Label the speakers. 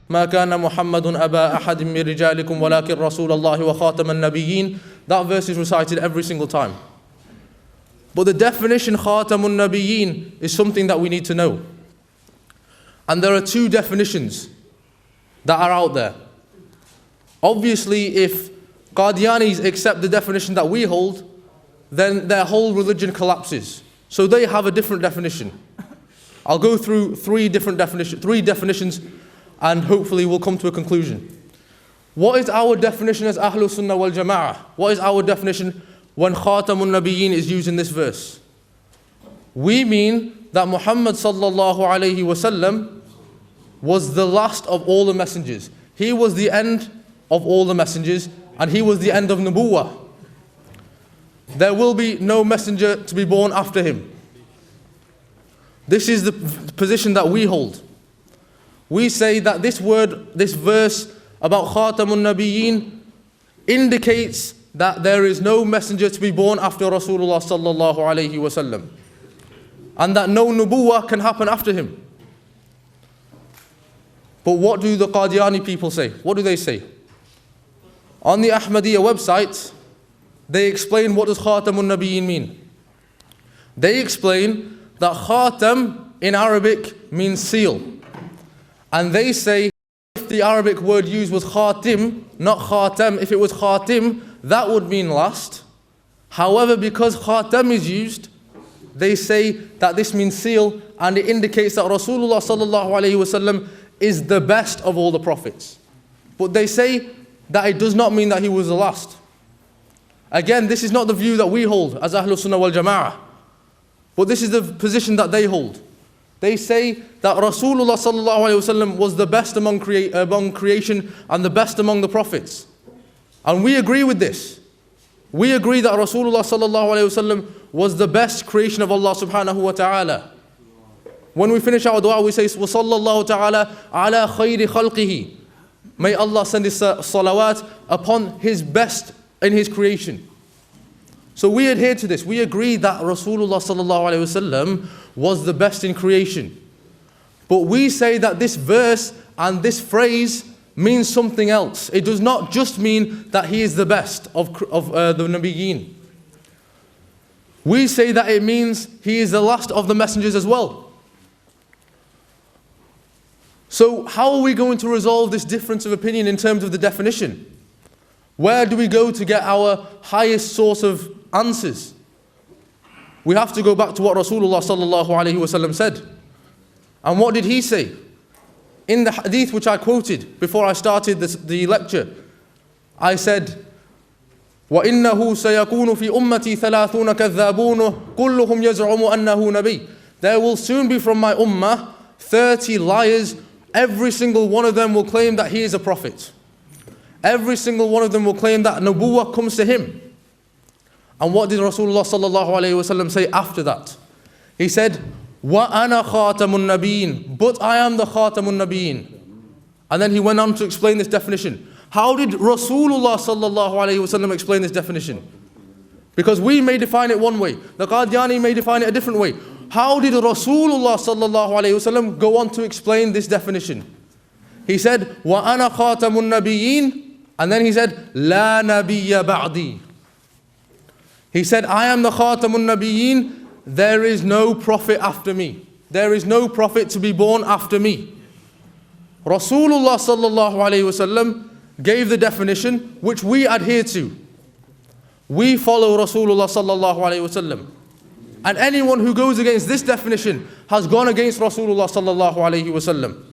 Speaker 1: ما كان محمد أبا أحد من رجالكم ولكن رسول الله وخاتم النبيين. That verse is recited every single time. But the definition خاتم النبيين is something that we need to know. And there are two definitions that are out there. Obviously, if Qadianis accept the definition that we hold, then their whole religion collapses. So they have a different definition. I'll go through three definitions, and hopefully we'll come to a conclusion. What is our definition as Ahlul Sunnah wal Jama'ah? What is our definition when Khatamun Nabiyyeen is used in this verse? We mean that Muhammad sallallahu alayhi wasallam was the last of all the messengers. He was the end of all the messengers, and he was the end of Nubuwwah. There will be no messenger to be born after him. This is the position that we hold. We say that this verse about Khatamun Nabiyyeen indicates that there is no messenger to be born after Rasulullah sallallahu alayhi wasallam, and that no Nubuwwah can happen after him. But what do the Qadiani people say? What do they say? On the Ahmadiyya website, they explain what does Khatamun Nabiyyeen mean. They explain that Khatam in Arabic means seal. And they say if the Arabic word used was Khatim, not Khatam, if it was Khatim, that would mean last. However, because Khatam is used, they say that this means seal, and it indicates that Rasulullah sallallahu alayhi wasallam is the best of all the prophets. But they say that it does not mean that he was the last. Again, this is not the view that we hold as Ahlul Sunnah wal Jama'ah, but this is the position that they hold. They say that Rasulullah sallallahu alayhi wasallam was the best among creation and the best among the prophets. And we agree with this. We agree that Rasulullah sallallahu alayhi wasallam was the best creation of Allah subhanahu wa ta'ala. When we finish our dua, we say, وَصَلَّى اللَّهُ تَعَالَى عَلَى خَيْرِ خَلْقِهِ. May Allah send His salawat upon His best in His creation. So we adhere to this. We agree that Rasulullah sallallahu alayhi wasallam was the best in creation. But we say that this verse and this phrase means something else. It does not just mean that he is the best of the Nabiyyeen. We say that it means he is the last of the messengers as well. So how are we going to resolve this difference of opinion in terms of the definition? Where do we go to get our highest source of answers? We have to go back to what Rasulullah sallallahu alayhi wasallam said. And what did he say? In the hadith which I quoted before I started the lecture, I said, وَإِنَّهُ سَيَكُونُ فِي أُمَّتِي ثَلَاثُونَ كَذَّابُونَ كُلُّهُمْ يَزْعُمُ أَنَّهُ نَبِيٌّ. There will soon be from my ummah 30 liars. Every single one of them will claim that he is a prophet. Every single one of them will claim that Nubuwwah comes to him. And what did Rasulullah sallallahu alayhi wasallam say after that? He said, وَأَنَا خَاتَمُ النَّبِيِّينَ. But I am the Khatamun Nabiyyeen. And then he went on to explain this definition. How did Rasulullah sallallahu alayhi wasallam explain this definition? Because we may define it one way, the Qadiani may define it a different way. How did Rasulullah sallallahu alayhi wasallam go on to explain this definition? He said, وَأَنَا خَاتَمُ النَّبِيِّينَ. And then he said, لَا نَبِيَّ بَعْدِي. He said, I am the Khatamun Nabiyyeen. There is no prophet after me. There is no prophet to be born after me. Rasulullah sallallahu alayhi wasallam gave the definition which we adhere to. We follow Rasulullah sallallahu alayhi wasallam. And anyone who goes against this definition has gone against Rasulullah sallallahu alayhi wasallam.